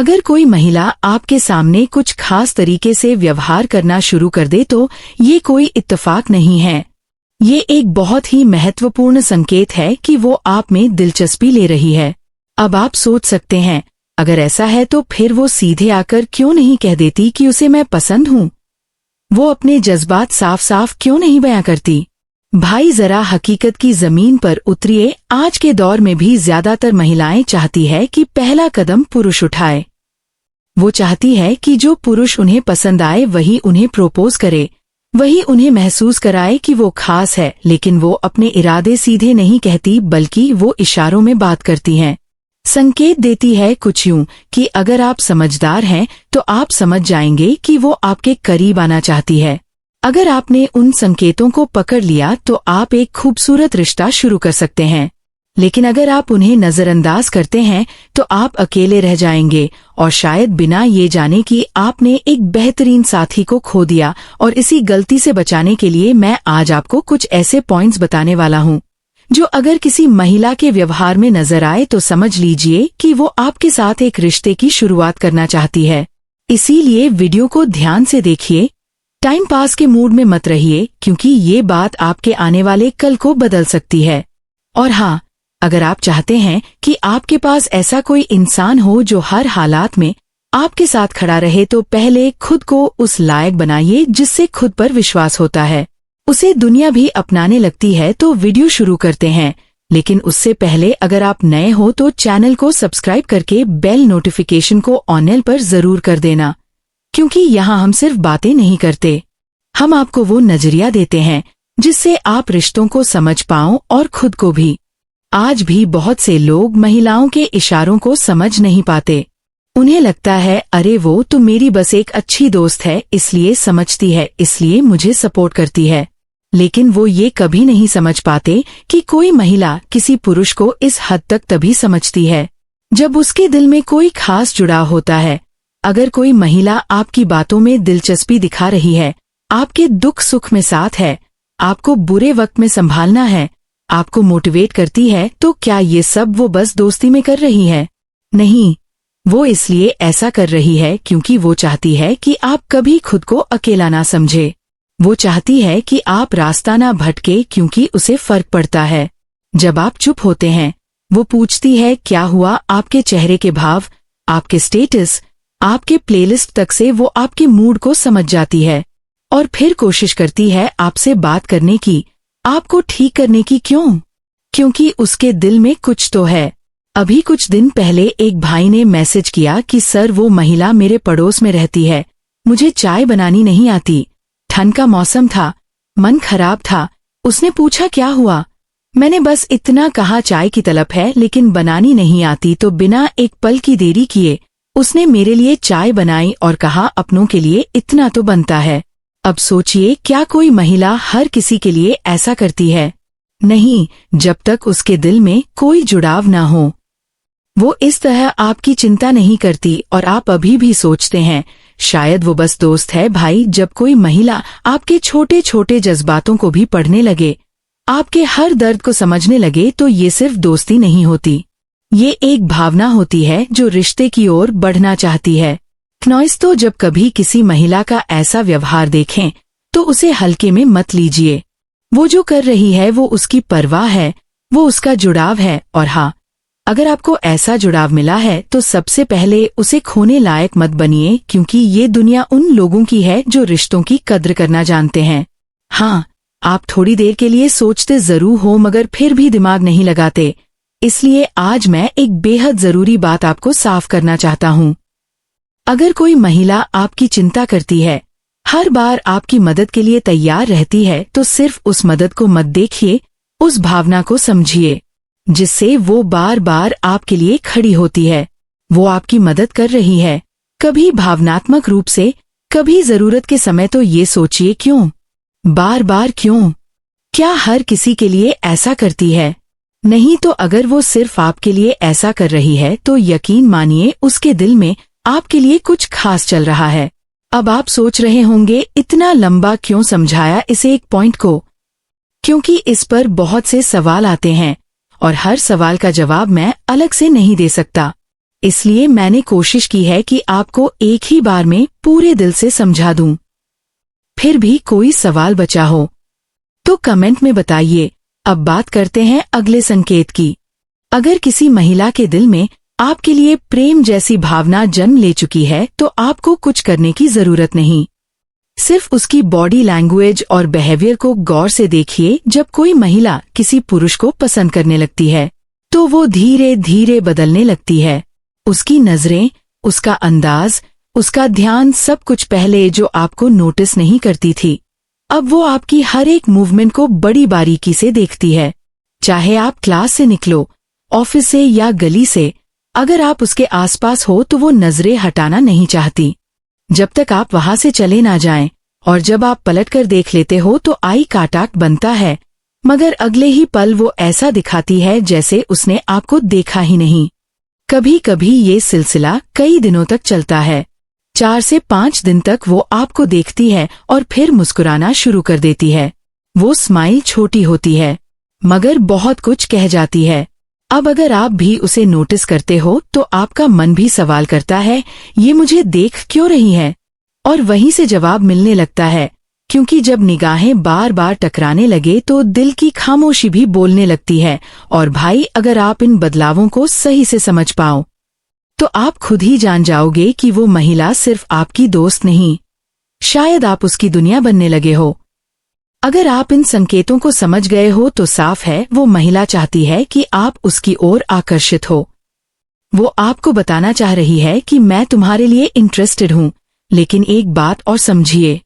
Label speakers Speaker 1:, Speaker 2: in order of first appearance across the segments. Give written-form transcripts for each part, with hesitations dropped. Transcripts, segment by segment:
Speaker 1: अगर कोई महिला आपके सामने कुछ खास तरीके से व्यवहार करना शुरू कर दे तो ये कोई इत्तेफाक नहीं है। ये एक बहुत ही महत्वपूर्ण संकेत है कि वो आप में दिलचस्पी ले रही है। अब आप सोच सकते हैं, अगर ऐसा है तो फिर वो सीधे आकर क्यों नहीं कह देती कि उसे मैं पसंद हूँ? वो अपने जज्बात साफ साफ क्यों नहीं बयां करती? भाई जरा हकीकत की जमीन पर उतरिए। आज के दौर में भी ज्यादातर महिलाएं चाहती है कि पहला कदम पुरुष उठाए। वो चाहती है कि जो पुरुष उन्हें पसंद आए वही उन्हें प्रपोज करे, वही उन्हें महसूस कराए कि वो खास है। लेकिन वो अपने इरादे सीधे नहीं कहती, बल्कि वो इशारों में बात करती हैं। संकेत देती है कुछ यूं कि अगर आप समझदार हैं तो आप समझ जाएंगे कि वो आपके करीब आना चाहती है। अगर आपने उन संकेतों को पकड़ लिया तो आप एक खूबसूरत रिश्ता शुरू कर सकते हैं। लेकिन अगर आप उन्हें नजरअंदाज करते हैं तो आप अकेले रह जाएंगे, और शायद बिना ये जाने कि आपने एक बेहतरीन साथी को खो दिया। और इसी गलती से बचाने के लिए मैं आज आपको कुछ ऐसे पॉइंट्स बताने वाला हूँ जो अगर किसी महिला के व्यवहार में नजर आए तो समझ लीजिए कि वो आपके साथ एक रिश्ते की शुरुआत करना चाहती है। इसीलिए वीडियो को ध्यान से देखिए, टाइम पास के मूड में मत रहिए, क्योंकि ये बात आपके आने वाले कल को बदल सकती है। और हाँ, अगर आप चाहते हैं कि आपके पास ऐसा कोई इंसान हो जो हर हालात में आपके साथ खड़ा रहे, तो पहले खुद को उस लायक बनाइए जिससे खुद पर विश्वास होता है, उसे दुनिया भी अपनाने लगती है। तो वीडियो शुरू करते हैं, लेकिन उससे पहले अगर आप नए हो तो चैनल को सब्सक्राइब करके बेल नोटिफिकेशन को ऑन पर जरूर कर देना, क्योंकि यहाँ हम सिर्फ बातें नहीं करते, हम आपको वो नजरिया देते हैं जिससे आप रिश्तों को समझ पाओ और खुद को भी। आज भी बहुत से लोग महिलाओं के इशारों को समझ नहीं पाते। उन्हें लगता है, अरे वो तो मेरी बस एक अच्छी दोस्त है, इसलिए समझती है, इसलिए मुझे सपोर्ट करती है। लेकिन वो ये कभी नहीं समझ पाते कि कोई महिला किसी पुरुष को इस हद तक तभी समझती है जब उसके दिल में कोई खास जुड़ाव होता है। अगर कोई महिला आपकी बातों में दिलचस्पी दिखा रही है, आपके दुख सुख में साथ है, आपको बुरे वक्त में संभालना है, आपको मोटिवेट करती है, तो क्या ये सब वो बस दोस्ती में कर रही है? नहीं, वो इसलिए ऐसा कर रही है क्योंकि वो चाहती है कि आप कभी खुद को अकेला ना समझे। वो चाहती है कि आप रास्ता ना भटके, क्योंकि उसे फर्क पड़ता है जब आप चुप होते हैं। वो पूछती है, क्या हुआ? आपके चेहरे के भाव, आपके स्टेटस, आपके प्लेलिस्ट तक से वो आपके मूड को समझ जाती है और फिर कोशिश करती है आपसे बात करने की, आपको ठीक करने की। क्यों? क्योंकि उसके दिल में कुछ तो है। अभी कुछ दिन पहले एक भाई ने मैसेज किया कि सर, वो महिला मेरे पड़ोस में रहती है, मुझे चाय बनानी नहीं आती। ठंड का मौसम था, मन खराब था। उसने पूछा क्या हुआ? मैंने बस इतना कहा चाय की तलब है लेकिन बनानी नहीं आती। तो बिना एक पल की देरी किए उसने मेरे लिए चाय बनाई और कहा, अपनों के लिए इतना तो बनता है। अब सोचिए, क्या कोई महिला हर किसी के लिए ऐसा करती है? नहीं, जब तक उसके दिल में कोई जुड़ाव ना हो। वो इस तरह आपकी चिंता नहीं करती और आप अभी भी सोचते हैं शायद वो बस दोस्त है। भाई, जब कोई महिला आपके छोटे छोटे जज्बातों को भी पढ़ने लगे, आपके हर दर्द को समझने लगे, तो ये सिर्फ दोस्ती नहीं होती, ये एक भावना होती है जो रिश्ते की ओर बढ़ना चाहती है। तो जब कभी किसी महिला का ऐसा व्यवहार देखें तो उसे हल्के में मत लीजिए। वो जो कर रही है वो उसकी परवाह है, वो उसका जुड़ाव है। और हाँ, अगर आपको ऐसा जुड़ाव मिला है तो सबसे पहले उसे खोने लायक मत बनिए, क्योंकि ये दुनिया उन लोगों की है जो रिश्तों की कद्र करना जानते हैं। हाँ, आप थोड़ी देर के लिए सोचते जरूर हो मगर फिर भी दिमाग नहीं लगाते। इसलिए आज मैं एक बेहद जरूरी बात आपको साफ करना चाहता हूँ। अगर कोई महिला आपकी चिंता करती है, हर बार आपकी मदद के लिए तैयार रहती है, तो सिर्फ उस मदद को मत देखिए, उस भावना को समझिए जिससे वो बार बार आपके लिए खड़ी होती है। वो आपकी मदद कर रही है, कभी भावनात्मक रूप से, कभी जरूरत के समय। तो ये सोचिए, क्यों? बार बार क्यों? क्या हर किसी के लिए ऐसा करती है? नहीं। तो अगर वो सिर्फ आपके लिए ऐसा कर रही है तो यकीन मानिए उसके दिल में आपके लिए कुछ खास चल रहा है। अब आप सोच रहे होंगे, इतना लंबा क्यों समझाया इसे एक पॉइंट को? क्योंकि इस पर बहुत से सवाल आते हैं और हर सवाल का जवाब मैं अलग से नहीं दे सकता। इसलिए मैंने कोशिश की है कि आपको एक ही बार में पूरे दिल से समझा दूं। फिर भी कोई सवाल बचा हो तो कमेंट में बताइए। अब बात करते हैं अगले संकेत की। अगर किसी महिला के दिल में आपके लिए प्रेम जैसी भावना जन्म ले चुकी है तो आपको कुछ करने की जरूरत नहीं। सिर्फ उसकी बॉडी लैंग्वेज और बिहेवियर को गौर से देखिए। जब कोई महिला किसी पुरुष को पसंद करने लगती है तो वो धीरे धीरे बदलने लगती है। उसकी नजरें, उसका अंदाज, उसका ध्यान, सब कुछ पहले जो आपको नोटिस नहीं करती थी, अब वो आपकी हर एक मूवमेंट को बड़ी बारीकी से देखती है। चाहे आप क्लास से निकलो, ऑफिस से या गली से, अगर आप उसके आसपास हो तो वो नजरें हटाना नहीं चाहती जब तक आप वहां से चले ना जाएं। और जब आप पलटकर देख लेते हो तो आई कांटेक्ट बनता है, मगर अगले ही पल वो ऐसा दिखाती है जैसे उसने आपको देखा ही नहीं। कभी कभी ये सिलसिला कई दिनों तक चलता है। 4 से 5 दिन तक वो आपको देखती है और फिर मुस्कुराना शुरू कर देती है। वो स्माइल छोटी होती है मगर बहुत कुछ कह जाती है। अब अगर आप भी उसे नोटिस करते हो तो आपका मन भी सवाल करता है, ये मुझे देख क्यों रही है? और वहीं से जवाब मिलने लगता है, क्योंकि जब निगाहें बार बार टकराने लगे तो दिल की खामोशी भी बोलने लगती है। और भाई, अगर आप इन बदलावों को सही से समझ पाओ तो आप खुद ही जान जाओगे कि वो महिला सिर्फ आपकी दोस्त नहीं, शायद आप उसकी दुनिया बनने लगे हो। अगर आप इन संकेतों को समझ गए हो तो साफ है, वो महिला चाहती है कि आप उसकी ओर आकर्षित हो। वो आपको बताना चाह रही है कि मैं तुम्हारे लिए इंटरेस्टेड हूं। लेकिन एक बात और समझिए,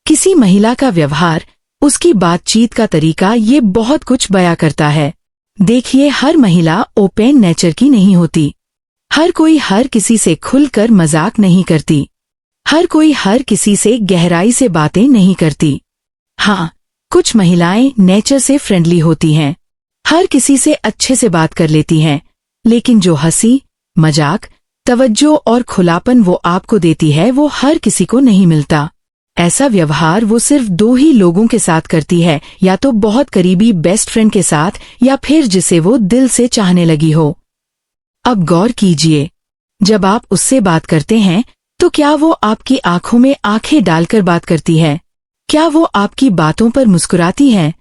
Speaker 1: किसी महिला का व्यवहार, उसकी बातचीत का तरीका, ये बहुत कुछ बयां करता है। देखिए, हर महिला ओपन नेचर की नहीं होती। हर कोई हर किसी से खुलकर मजाक नहीं करती। हर कोई हर किसी से गहराई से बातें नहीं करती। हाँ, कुछ महिलाएं नेचर से फ्रेंडली होती हैं, हर किसी से अच्छे से बात कर लेती हैं, लेकिन जो हंसी, मजाक, तवज्जो और खुलापन वो आपको देती है वो हर किसी को नहीं मिलता। ऐसा व्यवहार वो सिर्फ 2 ही लोगों के साथ करती है, या तो बहुत करीबी बेस्ट फ्रेंड के साथ या फिर जिसे वो दिल से चाहने लगी हो। अब गौर कीजिए, जब आप उससे बात करते हैं तो क्या वो आपकी आंखों में आंखें डालकर बात करती है? क्या वो आपकी बातों पर मुस्कुराती है?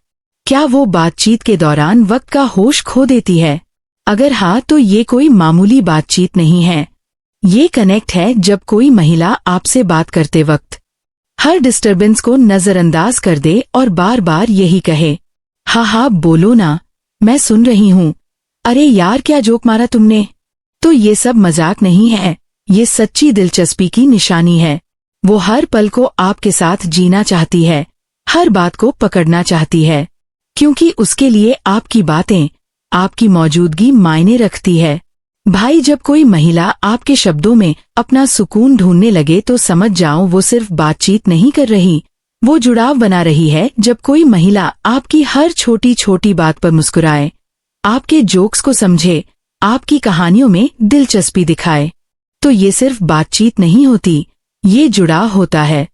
Speaker 1: क्या वो बातचीत के दौरान वक्त का होश खो देती है? अगर हाँ, तो ये कोई मामूली बातचीत नहीं है। ये कनेक्ट है जब कोई महिला आपसे बात करते वक्त हर डिस्टरबेंस को नजरअंदाज कर दे और बार बार यही कहे, हाँ हाँ बोलो ना, मैं सुन रही हूँ, अरे यार क्या जोक मारा तुमने। तो ये सब मजाक नहीं है, ये सच्ची दिलचस्पी की निशानी है। वो हर पल को आपके साथ जीना चाहती है, हर बात को पकड़ना चाहती है, क्योंकि उसके लिए आपकी बातें, आपकी मौजूदगी मायने रखती है। भाई, जब कोई महिला आपके शब्दों में अपना सुकून ढूंढने लगे तो समझ जाओ वो सिर्फ बातचीत नहीं कर रही, वो जुड़ाव बना रही है। जब कोई महिला आपकी हर छोटी छोटी बात पर मुस्कुराए, आपके जोक्स को समझे, आपकी कहानियों में दिलचस्पी दिखाए, तो ये सिर्फ बातचीत नहीं होती, ये जुड़ाव होता है।